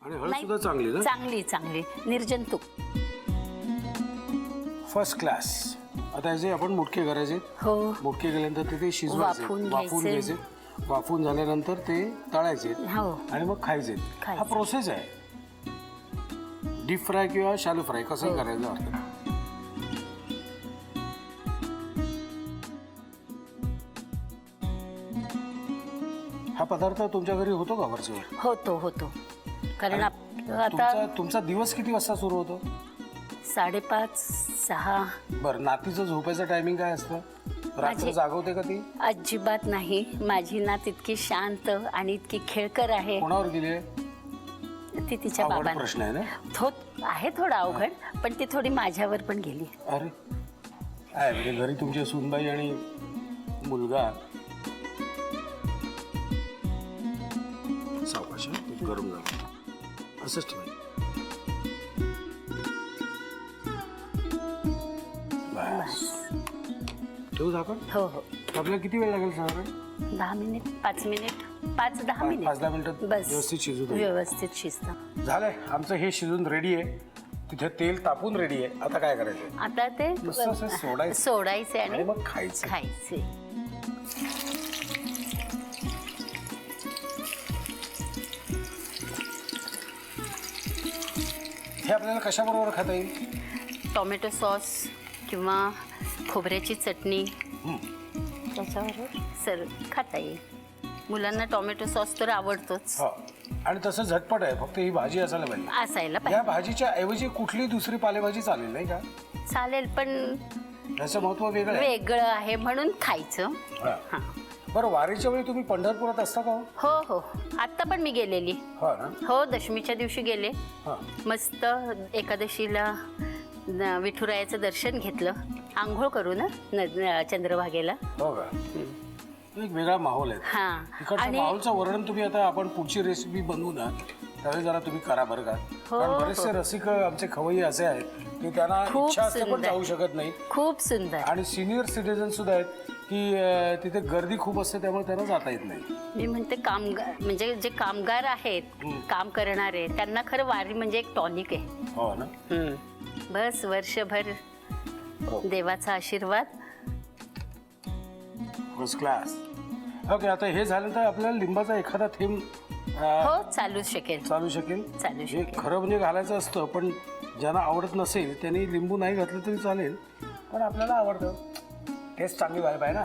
आणि हळद सुद्धा चांगली ना? चांगली चांगली निर्जंतुक. First class. आता याचे आपण मुटके करायचे. हो. मुटके केल्यानंतर ते शिजवायचे, वाफवून घ्यायचे. वाफवून झाल्यानंतर ते तळायचे आणि मग खायचे. हा प्रोसेस आहे. डीप फ्राय किंवा शॅलो फ्राय कसं करायचं अर्थ. हा पदार्थ तुमच्या घरी होतो का वरचेवर? होतो कारण आता तुमचा दिवस किती वाजता सुरू होतो? 5:30-6. बरं, नातीचं झोपायचं टायमिंग काय असतं? रात्र जागवते का ती? अजिबात नाही. माझी नात इतकी शांत आणि इतकी खेळकर आहे. कोणावर गेली आहे? ती तिच्या बाबांना. प्रश्न आहे ना? आहे थोडा अवघड, पण ती थोडी माझ्यावर पण गेली. अरे काय म्हणजे घरी तुमची सूनबाई आणि मुलगा. सावकाश गरम झालं असंच ठेवायचं. ठेवू आपण. हो. आपल्याला किती वेळ लागेल साधारण? 10 मिनिट 5 मिनिट 5-10 मिनिट 5-10 मिनिटात बस. व्यवस्थित शिजू दे. व्यवस्थित शिजतं. झालंय आमचं हे शिजून रेडी आहे. तिथे तेल तापून रेडी आहे. आता काय करायचं? आता ते सोडायचे आणि मग खायचे. हे आपल्याला कशाबरोबर खाता येईल? टोमॅटो सॉस किंवा खोबऱ्याची चटणी त्याच्यावर खाता येईल. मुलांना टोमॅटो सॉस तर आवडतोच. आणि तसं झटपट आहे. फक्त ही भाजी असायला पाहिजे. या भाजीच्या ऐवजी कुठली दुसरी पालेभाजी चालेल नाही का? चालेल, पण याचं महत्व वेगळं आहे म्हणून खायचं. बरं, वारीच्या वेळी तुम्ही पंढरपुरात असता का? हो. आता पण मी गेलेली. हो, दशमीच्या दिवशी गेले. मस्त एकादशीला विठुरायाचं दर्शन घेतलं. आंघोळ करू ना चंद्रभागेला. हो का? एक वेगळा माहोल आहे. इकडच्या माहोलचं वर्णन तुम्ही आता आपण पुढची रेसिपी बनवू ना त्यावेळी जरा तुम्ही करा बरं का. कारण बरेचसे रसिक आमचे खवय्ये असे आहेत की त्यांना इच्छा असते पण जाऊ शकत नाही. खूप सुंदर. आणि सिनियर सिटीजन सुद्धा आहेत की तिथे गर्दी खूप असते त्यामुळे त्यांना जाता येत नाही. मी म्हणते म्हणजे जे कामगार आहेत, काम करणारे, त्यांना खरं वारी म्हणजे एक टॉनिक आहे. हो ना. बस वर्षभर देवाचा आशीर्वाद. First class. ओके, आता हे झालं तर आपल्याला लिंबाचा एखादा थेंब चालू शकेल. खरं म्हणजे घालायचं असतं, पण ज्यांना आवडत नसेल त्यांनी लिंबू नाही घातलं तरी चालेल, पण आपल्याला आवडतं. टेस्ट चांगली व्हायला पाहिजे ना.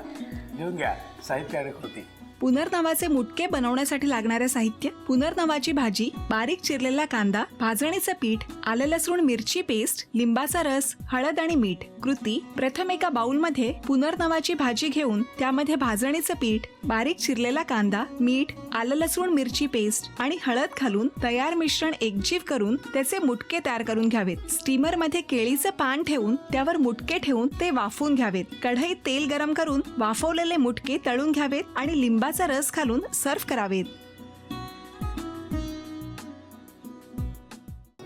घेऊन घ्या साहित्य आणि कृती. पुनर्नवाचे मुटके बनवण्यासाठी लागणारे साहित्य: पुनर्नवाची भाजी, बारीक चिरलेला कांदा, भाजणीचं पीठ, आलं लसूण मिरची पेस्ट, लिंबाचा रस, हळद आणि मीठ. कृती: प्रथम एका बाउलमध्ये पुनर्नवाची भाजी घेऊन त्यामध्ये भाजणीचं पीठ, बारीक चिरलेला कांदा, मीठ, आलं लसूण मिरची पेस्ट आणि हळद घालून तयार मिश्रण एकजीव करून त्याचे मुटके तयार करून घ्यावेत. स्टीमरमध्ये केळीचं पान ठेवून त्यावर मुटके ठेवून ते वाफवून घ्यावेत. कढईत तेल गरम करून वाफवलेले मुटके तळून घ्यावेत आणि लिंबाचा रस घालून सर्व्ह करावेत.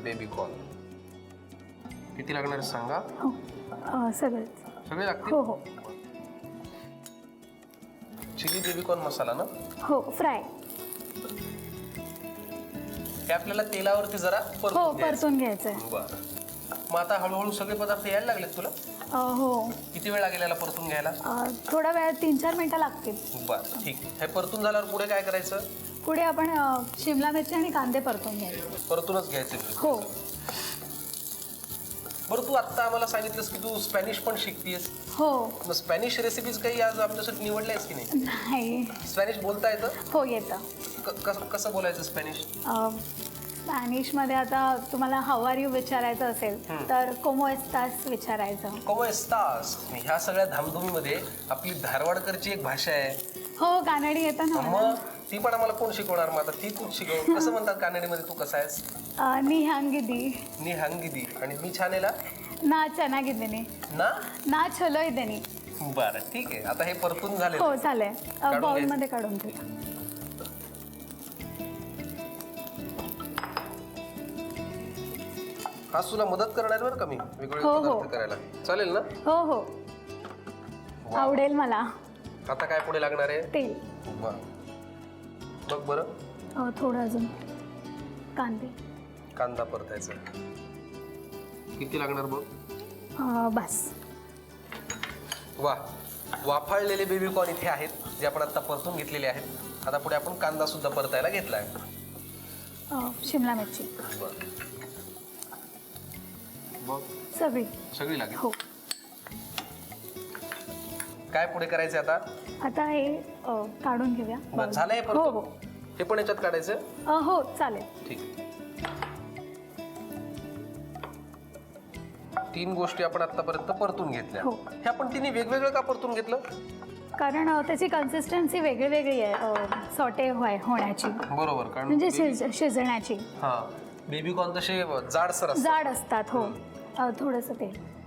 बेबी कॉर्न किती लागणार सांगा? सगळे लागतील. हो. चिली बेबी कॉर्न मसाला ना? हो, फ्राय. हे आपल्याला तेलावरती जरा परतून घ्यायचंय. बरं, मग आता हळूहळू सगळे पदार्थ यायला लागलेत तुला? हो. किती वेळ लागेल याला परतून घ्यायला? थोडा वेळ 3-4 मिनिटं लागतील. बरं, ठीक आहे. हे परतून झाल्यावर पुढे काय करायचं? पुढे आपण शिमला मिरची आणि कांदे परतून घ्यायचे. परतूनच घ्यायचे? हो. बरं, तू आत्ता आम्हाला सांगितलंस की तू स्पॅनिश पण शिकतेस. हो. मग स्पॅनिश रेसिपीज काही आज आमच्यासाठी निवडल्यास की नाही? नाही. स्पॅनिश बोलता येतं? हो, येतं. कसं बोलायचं स्पॅनिश? स्पॅनिशमध्ये आता तुम्हाला हाऊ आर यू विचारायचं असेल तर कोमो एस्तास विचारायचं. कोमो एस्तास. ह्या सगळ्या धामधुमीमध्ये आपली धारवाडकरची एक भाषा आहे. हो, कानडी येतं ना. मग ती पण आम्हाला कोण शिकवणार? मग आता ती तूच शिकव. कसं म्हणतात कानडीमध्ये? तू कसा आहेस? निहांगिदी. निहांगिदी. आणि मी छानेला ना चनागिदिनी. ना छलो इदेनी. बरं, ठीक आहे. आता हे परतून झाले? हो, झालंय. बाउलमध्ये काढून ठेवा. आज तुला मदत करणार बरं का मी वेगवेगळे पदार्थ करायला. चालेल ना? हो. आवडेल मला. आता काय पुढे लागणार आहे? तेल. बघ बरं. थोडं अजून. कांदे कांदा परतायचा. किती लागणार बघ? बस. वा, वाफाळलेले बेबीकॉर्न इथे आहेत जे आपण आता परतून घेतलेले आहेत. आता पुढे आपण कांदा सुद्धा परतायला घेतला आहे. शिमला मिरची बघ सगळी लागेल. हो. काय पुढे करायचं आता? आता हे काढून घेऊया. बरं, झालंय हो परतून? हो हे पण याच्यात काढायचं? हो चालेल. ठीक. 3 गोष्टी आपण आतापर्यंत परतून घेतल्या. हो. हे आपण तिन्ही वेगवेगळं का परतून घेतलं? कारण त्याची कन्सिस्टन्सी वेगळी वेगळी आहे सॉटे होण्याची, बरोबर, कारण म्हणजे शिजण्याची. हा, बेबीकॉर्न तसे जाडसर असतात. जाड असतात. हो. थोडंसं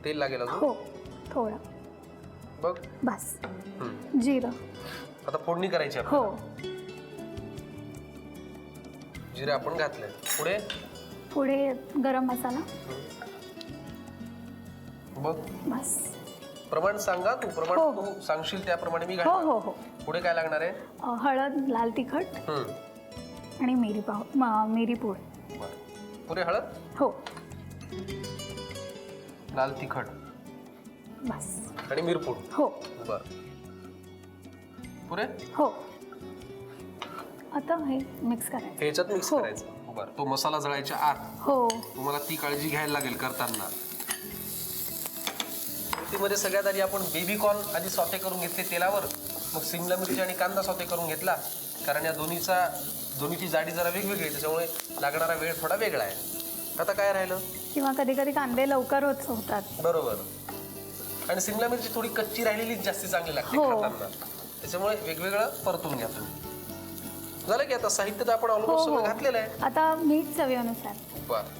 तेल लागेल अजून. हो थोडं. बघ. बस. हम्म. जिरं. आता फोडणी करायची हो. जिरे आपण घातले. पुढे पुढे गरम मसाला. बघ. बस. प्रमाण सांगा तू. प्रमाण हो. तू सांगशील त्याप्रमाणे मी हो घालणार. हो हो. पुढे काय लागणार आहे? हळद, लाल तिखट आणि मिरी पूड. बरं. पुढे हळद, हो. लाल तिखट बस. आणि मिरपूड. हो. बर. पुढे हो. आता हे मिक्स करायचं. ह्याच्यात मिक्स हो. करायचं. बरं. तो मसाला जळायच्या आत हो. तुम्हाला ती काळजी घ्यायला लागेल करताना. मध्ये सगळ्यात आधी आपण बेबीकॉर्न आधी सॉटे करून घेतले तेलावर, मग सिमला मिरची आणि कांदा सॉटे करून घेतला. कारण या दोन्हीची जाडी जरा वेगवेगळी आहे, त्याच्यामुळे लागणारा वेळ थोडा वेगळा आहे. आता काय राहिलं? किंवा कधी कधी कांदे लवकर होतात. बरोबर. आणि सिमला मिरची थोडी कच्ची राहिलेलीच जास्त चांगली लागते हो. खाताना, त्याच्यामुळे वेगवेगळं परतून घ्या तुम्ही. झालं की आता साहित्य तर आपण हो ऑलमोस्ट हो. सगळं घातलेलं आहे. आता मीठ चवीनुसार. बर.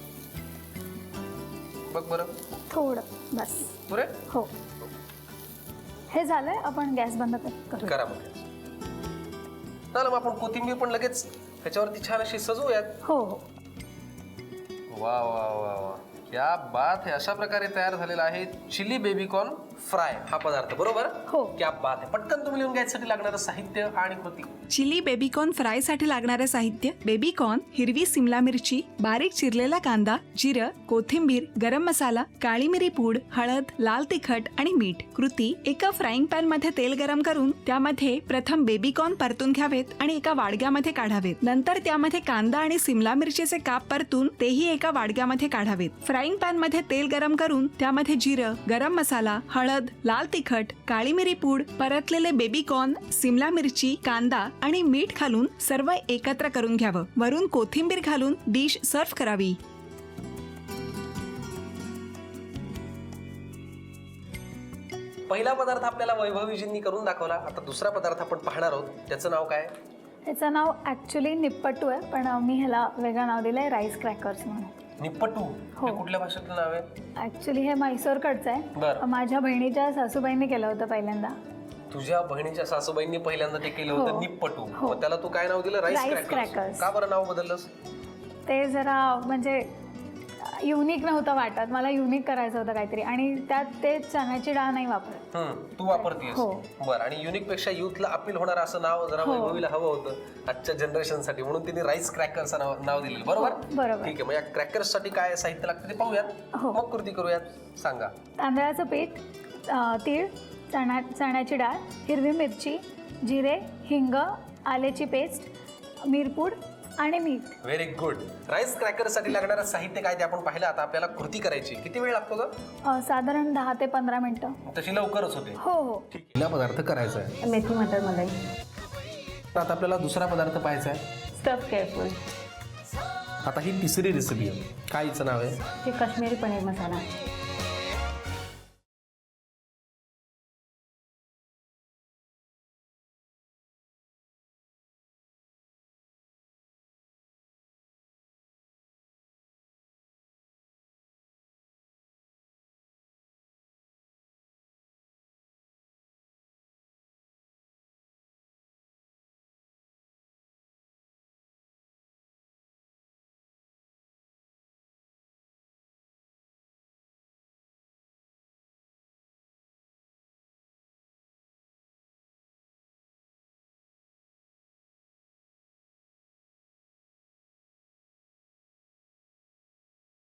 बघ बरं. थोडं. बस. पुरे. हो. हे झालंय. आपण गॅस बंद करू. करा मग. झालं. मग आपण कोथिंबीर पण लगेच ह्याच्यावरती छान अशी सजवूयात. हो हो. वा वा वा वा, क्या बात है. अशा प्रकारे तयार झालेला आहे चिली बेबीकॉर्न फ्राय हा पदार्थ. बरोबर. हो. क्या बात आहे. पटकन तुम्ही लिहून घ्यायसाठी लागणारं साहित्य आणि कृती. चिली बेबीकॉर्न फ्रायसाठी लागणारे साहित्य: बेबीकॉर्न, हिरवी सिमला मिरची, बारीक चिरलेला कांदा, जिरं, कोथिंबीर, गरम मसाला, काळी मिरी पूड, हळद, लाल तिखट आणि मीठ. कृती: एका फ्राईंग पॅन मध्ये तेल गरम करून त्यामध्ये प्रथम बेबीकॉर्न परतून घ्यावेत आणि एका वाडग्यामध्ये काढावेत. नंतर त्यामध्ये कांदा आणि सिमला मिरचीचे काप परतून तेही एका वाडग्यामध्ये काढावेत. फ्राईंग पॅन मध्ये तेल गरम करून त्यामध्ये जिरं, गरम मसाला, हळद, लाल तिखट, काळी मिरी पूड, परतलेले बेबीकॉर्न, सिमला मिरची, कांदा आणि मीठ घालून सर्व एकत्र करून घ्यावं. वरून कोथिंबीर घालून डिश सर्व्ह करावी. पहिला पदार्थ आपल्याला वैभवीजींनी करून दाखवला. आता दुसरा पदार्थ आपण पाहणार आहोत. त्याचं नाव काय? याचं नाव ऍक्च्युली निप्पट्टू आहे, पण मी ह्याला वेगळं नाव दिलंय राईस क्रॅकर्स म्हणून. निप्पटू. हो. हे कुठल्या भाषेतलं नाव आहे? ऍक्च्युली हे म्हैसूरकडचं बरं. आहे. माझ्या बहिणीच्या सासूबाईंनी केलं होतं पहिल्यांदा. तुझ्या बहिणीच्या सासूबाईंनी पहिल्यांदा ते केलं हो. होतं निप्पटू. हो. मग त्याला तू काय नाव दिलं? Rice rice crackers. क्रॅकर्स. का बरं नाव बदललंस? ते जरा म्हणजे युनिक नव्हतं वाटत मला. युनिक करायचं होतं काहीतरी, आणि त्यात ते चण्याची डाळ नाही वापरत. तू वापरतीयस. हो. बरं. आणि युनिक पेक्षा युथला अपील होणार असं नाव जरा हो. वैभवीला हवं होतं आजच्या जनरेशन साठी, म्हणून तिने राईस क्रॅकर्स नाव दिलेलं. बरोबर. बरोबर. ठीक आहे. मग या क्रॅकर्स साठी काय साहित्य लागतं ते पाहूयात. हो. मग कृती करूयात. सांगा. तांदळाचं पीठ, तीळ, चण्याची डाळ, हिरवी मिरची, जिरे, हिंग, आल्याची पेस्ट, मिरपूड आणि मीठ. Very good. राईस क्रॅकर्स साठी लागणारं साहित्य काय ते आपण पाहिलं. आता आपल्याला कृती करायची. किती वेळ लागतो ग? साधारण 10 ते 15 मिनिटं. तशी लवकरच होते. हो हो. ठीक आहे. पहिला पदार्थ करायचा आहे. मेथी मटर मलाई. आता आपल्याला दुसरा पदार्थ पाहायचा आहे. स्टफ केळफूल. आता ही तिसरी रेसिपी आहे. काय हिचं नाव आहे? हे काश्मीरी पनीर मसाला.